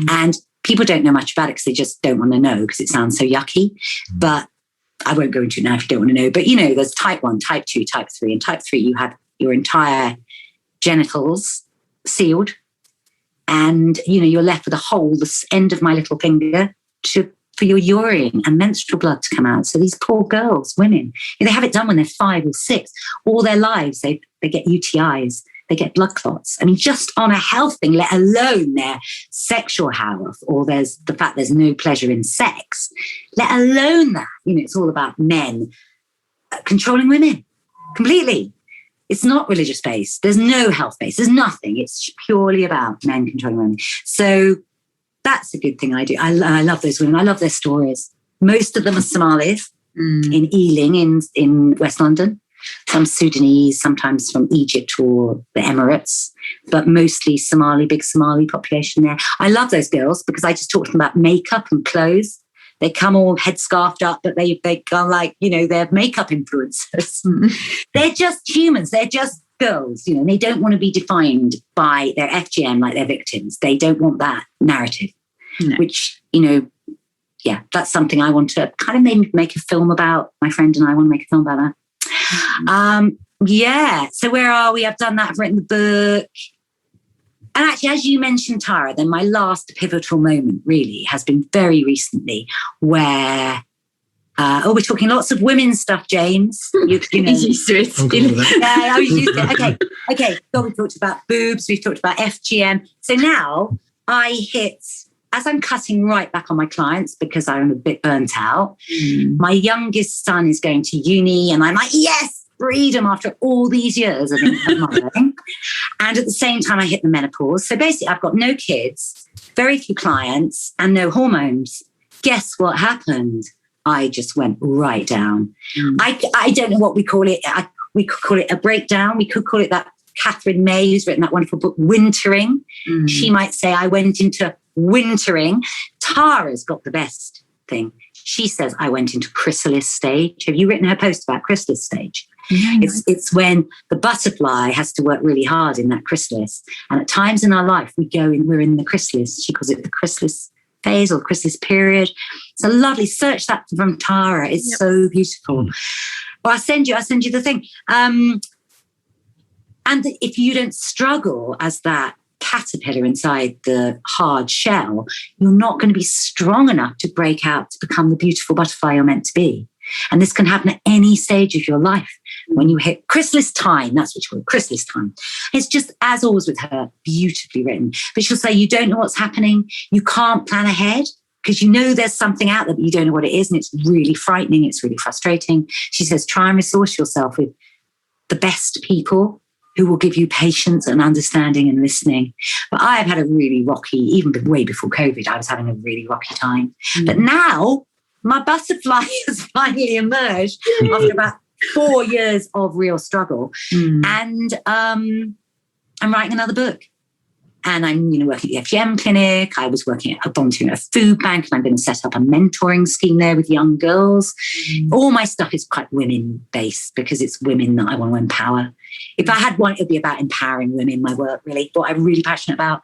And people don't know much about it because they just don't want to know because it sounds so yucky. But I won't go into it now if you don't want to know. But, you know, there's type 1, type 2, type 3. And type 3, you have your entire genitals sealed. And, you're left with a hole, the end of my little finger, for your urine and menstrual blood to come out. So these poor girls, women, they have it done when they're 5 or 6. All their lives, they get UTIs, they get blood clots. I mean, just on a health thing, let alone their sexual health, or there's the fact there's no pleasure in sex, let alone that. It's all about men controlling women completely. It's not religious based. There's no health based. There's nothing. It's purely about men controlling women. So that's a good thing I do. I love those women. I love their stories. Most of them are Somalis in Ealing in West London. Some Sudanese, sometimes from Egypt or the Emirates, but mostly Somali, big Somali population there. I love those girls because I just talk to them about makeup and clothes. They come all headscarfed up, but they go like, they're makeup influencers. They're just humans. They're just girls, and they don't want to be defined by their FGM like they're victims. They don't want that narrative, which, that's something I want to kind of maybe make a film about. My friend and I want to make a film about that. So where are we? I've done that. I've written the book. And actually, as you mentioned, Tara, then my last pivotal moment really has been very recently where, we're talking lots of women's stuff, James. He's used to it. Yeah, I was used to it. Okay. So we've talked about boobs. We've talked about FGM. So now I hit, as I'm cutting right back on my clients because I'm a bit burnt out, my youngest son is going to uni and I'm like, yes, freedom after all these years of mothering. And at the same time, I hit the menopause. So basically, I've got no kids, very few clients, and no hormones. Guess what happened? I just went right down. I don't know what we call it. We could call it a breakdown. We could call it that Catherine May, who's written that wonderful book, Wintering. She might say, I went into wintering. Tara's got the best thing. She says, I went into chrysalis stage. Have you written her post about chrysalis stage? It's when the butterfly has to work really hard in that chrysalis. And at times in our life, we're in the chrysalis. She calls it the chrysalis phase or the chrysalis period. It's a lovely, search that from Tara. It's so beautiful. Well, I'll send you the thing. And if you don't struggle as that caterpillar inside the hard shell, you're not going to be strong enough to break out to become the beautiful butterfly you're meant to be. And this can happen at any stage of your life. When you hit chrysalis time, that's what you call it, chrysalis time. It's just, as always with her, beautifully written. But she'll say, you don't know what's happening. You can't plan ahead because you know there's something out there, but you don't know what it is. And it's really frightening. It's really frustrating. She says, try and resource yourself with the best people who will give you patience and understanding and listening. But I have had a really rocky, even way before COVID, I was having a really rocky time. But now my butterfly has finally emerged after about 4 years of real struggle. And I'm writing another book. And I'm, working at the FGM clinic. I was working at volunteering at a food bank, and I'm going to set up a mentoring scheme there with young girls. All my stuff is quite women-based because it's women that I want to empower. If I had one, it would be about empowering women, my work, really, what I'm really passionate about.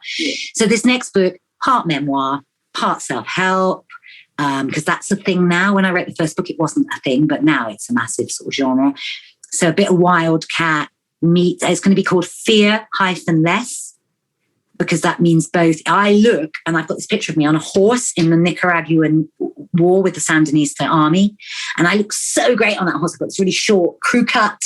So this next book, part memoir, part self-help, because that's a thing now. When I wrote the first book, it wasn't a thing, but now it's a massive sort of genre. So a bit of Wildcat meets, it's going to be called Fear-Less, because that means both. I look, and I've got this picture of me on a horse in the Nicaraguan war with the Sandinista army, and I look so great on that horse. I've got this really short crew cut,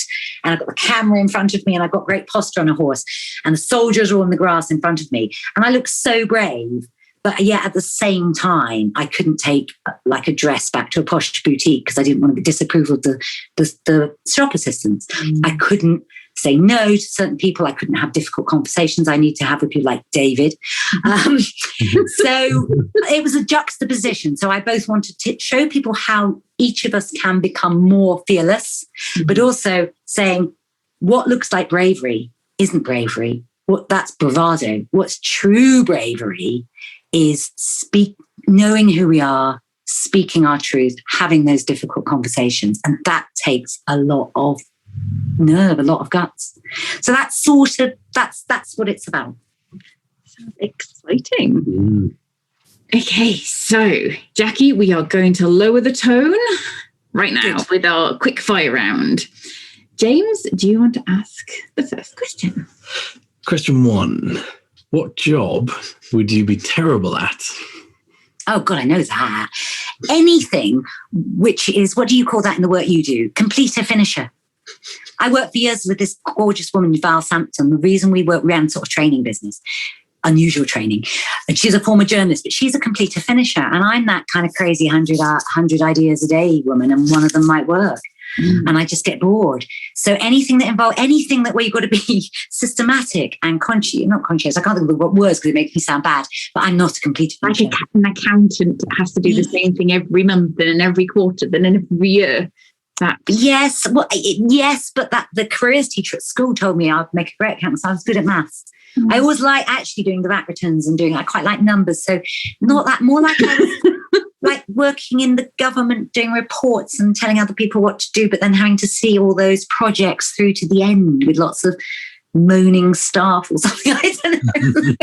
and I've got the camera in front of me, and I've got great posture on a horse, and the soldiers are all in the grass in front of me, and I look so brave. But yet at the same time, I couldn't take like a dress back to a posh boutique because I didn't want to disapprove of the shop assistants. I couldn't say no to certain people. I couldn't have difficult conversations I need to have with people like David. So it was a juxtaposition. So I both wanted to show people how each of us can become more fearless, but also saying what looks like bravery isn't bravery. That's bravado. What's true bravery is knowing who we are, speaking our truth, having those difficult conversations. And that takes a lot of nerve, a lot of guts. So that's that's what it's about. Sounds exciting. Okay, so Jacqui, we are going to lower the tone right now with our quick fire round. James, do you want to ask the first question? Question 1. What job would you be terrible at? Oh, God, I know that. Anything which is, what do you call that in the work you do? Completer finisher. I worked for years with this gorgeous woman, Val Sampson. The reason we ran sort of training business, unusual training. And she's a former journalist, but she's a completer finisher. And I'm that kind of crazy 100 ideas a day woman, and one of them might work. And I just get bored. So anything that where you've got to be systematic and not conscious. I can't think of the words because it makes me sound bad, but I'm not a completer finisher. Like an accountant has to do the same thing every month and every quarter, then every year. Yes, but the careers teacher at school told me I'd make a great accountant, so I was good at maths. I always like actually doing the VAT returns and I quite like numbers. So not that, more like I was like working in the government, doing reports and telling other people what to do, but then having to see all those projects through to the end with lots of moaning staff or something. I don't know.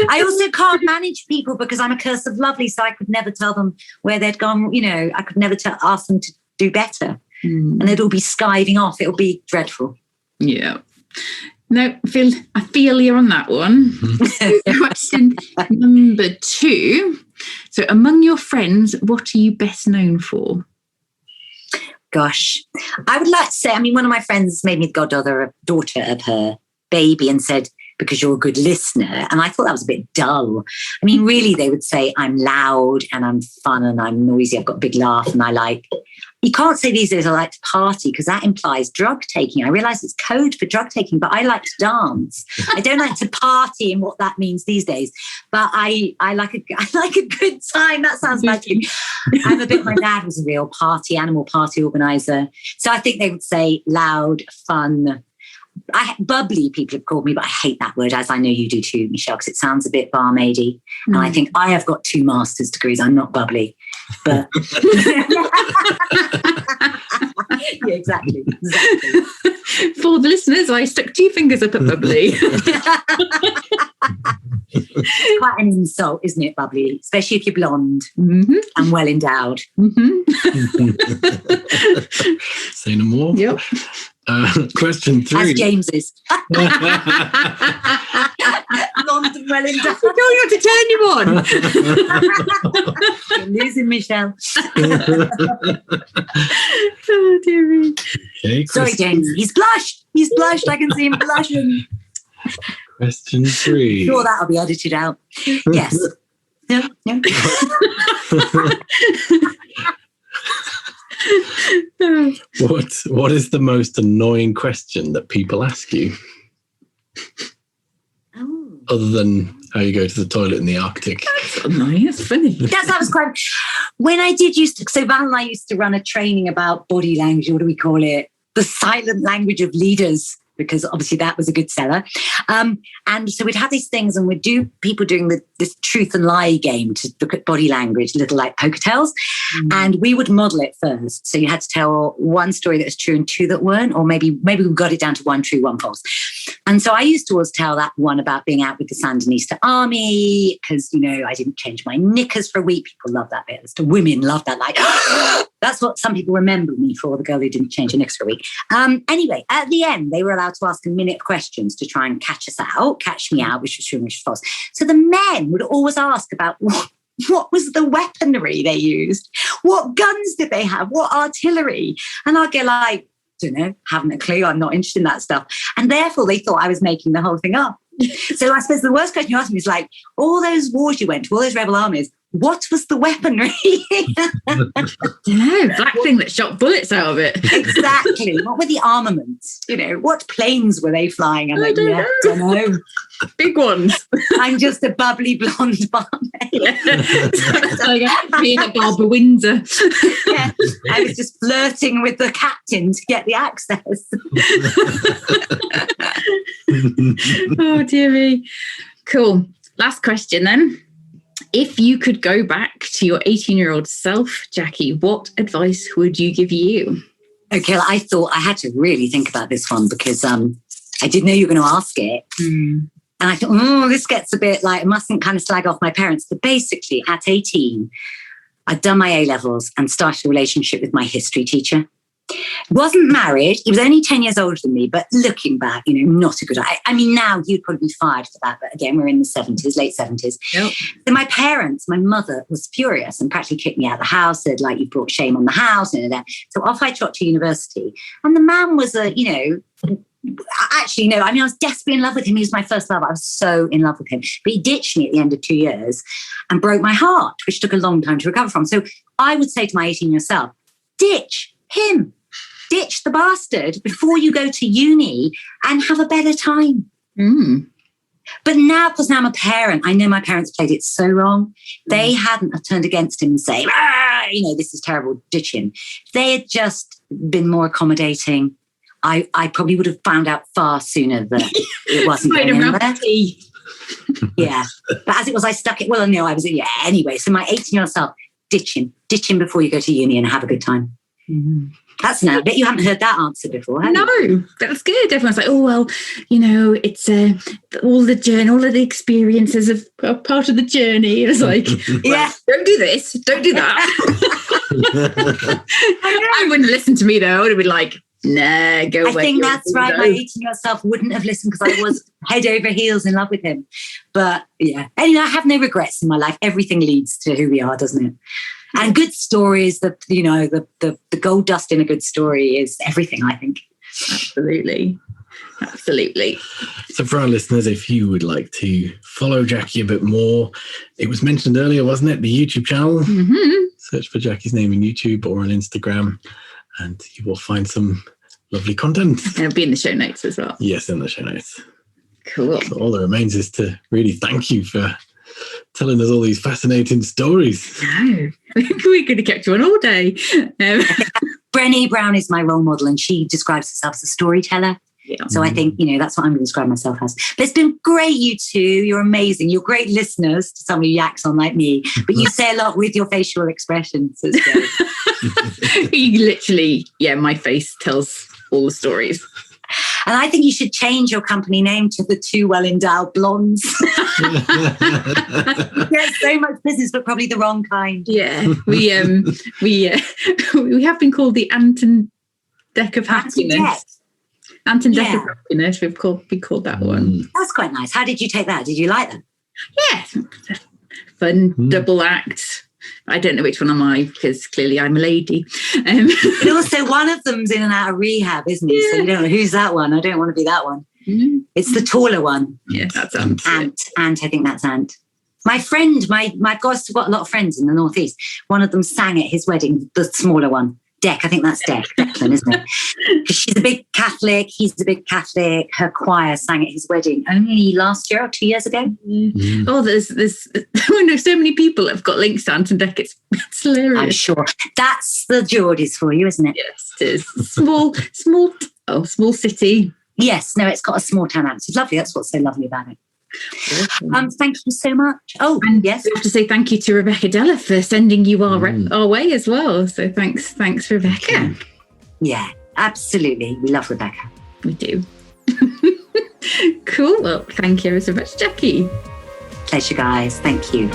I also can't manage people because I'm a curse of lovely, so I could never tell them where they'd gone. I could never ask them to do better. And they'd all be skiving off. It'll be dreadful. Yeah. No, I feel you on that one. Question number 2. So among your friends, what are you best known for? Gosh, I would like to say, one of my friends made me the daughter of her baby and said, because you're a good listener. And I thought that was a bit dull. Really, they would say I'm loud and I'm fun and I'm noisy. I've got a big laugh and you can't say these days I like to party because that implies drug taking. I realise it's code for drug taking, but I like to dance. I don't like to party and what that means these days. But I like a good time. That sounds like you. My dad was a real animal party organiser. So I think they would say loud, fun. Bubbly, people have called me, but I hate that word, as I know you do too, Michelle, because it sounds a bit barmaidy. And I think I have got 2 master's degrees. I'm not bubbly, but yeah, exactly. For the listeners, I stuck 2 fingers up at bubbly. It's quite an insult, isn't it, bubbly? Especially if you're blonde and well endowed. Say no more. Yep. Question 3. As James is. Blonde and well endowed. I told you to turn you on. You're losing Michelle. Oh, dear me. Okay, sorry, James. He's blushed. I can see him blushing. Question 3. Sure, that'll be edited out. Yes. No. What is the most annoying question that people ask you? Oh. Other than how you go to the toilet in the Arctic. That's annoying. It's funny. That was quite. When I did so Val and I used to run a training about body language. What do we call it? The silent language of leaders. Because obviously that was a good seller. And so we'd have these things and we'd do people doing this truth and lie game to look at body language, little like poker tells. And we would model it first. So you had to tell 1 story that was true and 2 that weren't, or maybe we got it down to 1 true, 1 false. And so I used to always tell that one about being out with the Sandinista army because, I didn't change my knickers for a week. People love that bit. The women love that. Like, that's what some people remember me for, the girl who didn't change her knickers for a week. Anyway, at the end, they were allowed to ask a minute questions to try and catch me out, which was true and which was false. So the men would always ask about what was the weaponry they used? What guns did they have? What artillery? And I'd go like, don't know, haven't a clue. I'm not interested in that stuff. And therefore they thought I was making the whole thing up. So I suppose the worst question you asked me is like, all those wars you went to, all those rebel armies, what was the weaponry? No, black thing that shot bullets out of it. Exactly. What were the armaments? What planes were they flying? I don't know. Big ones. I'm just a bubbly blonde barmaid. Being at Barbara Windsor. Yeah, I was just flirting with the captain to get the access. Oh, dear me. Cool. Last question then. If you could go back to your 18-year-old self, Jacqui, what advice would you give you? Okay, I thought I had to really think about this one because I didn't know you were going to ask it. And I thought, this gets a bit like, I mustn't kind of slag off my parents. But basically, at 18, I'd done my A-levels and started a relationship with my history teacher. Wasn't married. He was only 10 years older than me, but looking back, not a good idea. I mean, now you'd probably be fired for that. But again, we're in the 70s, late 70s. Yep. So my mother was furious and practically kicked me out of the house, said, like, you brought shame on the house. And that. So off I trot to university. And the man was actually, no, I mean, I was desperately in love with him. He was my first love. I was so in love with him. But he ditched me at the end of 2 years and broke my heart, which took a long time to recover from. So I would say to my 18-year-old self, ditch him. Ditch the bastard before you go to uni and have a better time. But now, because now I'm a parent, I know my parents played it so wrong. They hadn't turned against him and say, this is terrible, ditch him. They had just been more accommodating. I probably would have found out far sooner that it wasn't going anywhere. Yeah. But as it was, I stuck it. Well, no, I was, anyway. So my 18-year-old self, ditch him before you go to uni and have a good time. That's now. I bet you haven't heard that answer before, have you? No, that's good. Everyone's like, oh, well, it's all the journey, all of the experiences are part of the journey. It's like, yeah, don't do this, don't do that. I wouldn't listen to me, though. I would have been like, nah, go away. I think that's right. My 18-year-old self wouldn't have listened because I was head over heels in love with him. But yeah, anyway, I have no regrets in my life. Everything leads to who we are, doesn't it? And good stories, the gold dust in a good story is everything, I think. Absolutely. So for our listeners, if you would like to follow Jacqui a bit more, it was mentioned earlier, wasn't it? The YouTube channel. Search for Jacqui's name in YouTube or on Instagram, and you will find some lovely content. And it'll be in the show notes as well. Yes, in the show notes. Cool. So all that remains is to really thank you for telling us all these fascinating stories. No, we could have kept you on all day. Brené Brown is my role model, and she describes herself as a storyteller. Yeah. So I think, that's what I'm going to describe myself as. But it's been great, you two. You're amazing. You're great listeners to somebody who yaks on like me. But you say a lot with your facial expressions. So You literally, my face tells all the stories. And I think you should change your company name to the Two Well-Endowed Blondes. There's so much business, but probably the wrong kind. Yeah, we have been called the Anton Deck of Happiness. Anton Deck of Happiness. We've called that one. That's quite nice. How did you take that? Did you like that? Yeah, fun double act. I don't know which one am I, because clearly I'm a lady. But also one of them's in and out of rehab, isn't he? Yeah. So you don't know who's that one. I don't want to be that one. It's the taller one. Yeah, that's Ant. Ant, I think that's Ant. My friend, my God's got a lot of friends in the Northeast. One of them sang at his wedding, the smaller one. Deck, I think that's Declan, isn't it? Because she's a big Catholic, he's a big Catholic. Her choir sang at his wedding only last year or 2 years ago. Oh, there's so many people have got links to Anton Deck. It's hilarious. I'm sure. That's the Geordies for you, isn't it? Yes, it is. Small city. Yes, no, it's got a small town accent. It's lovely. That's what's so lovely about it. Awesome. Thank you so much. Oh, and yes, we have to say thank you to Rebecca Della for sending you our way as well. So thanks, Rebecca. Yeah, absolutely. We love Rebecca. We do. Cool. Well, thank you ever so much, Jacqui. Pleasure, guys. Thank you.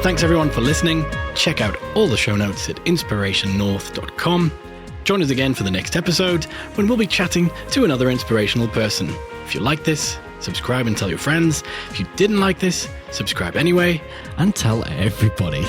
Thanks everyone for listening. Check out all the show notes at inspirationnorth.com. Join us again for the next episode when we'll be chatting to another inspirational person. If you like this, subscribe and tell your friends. If you didn't like this, subscribe anyway and tell everybody.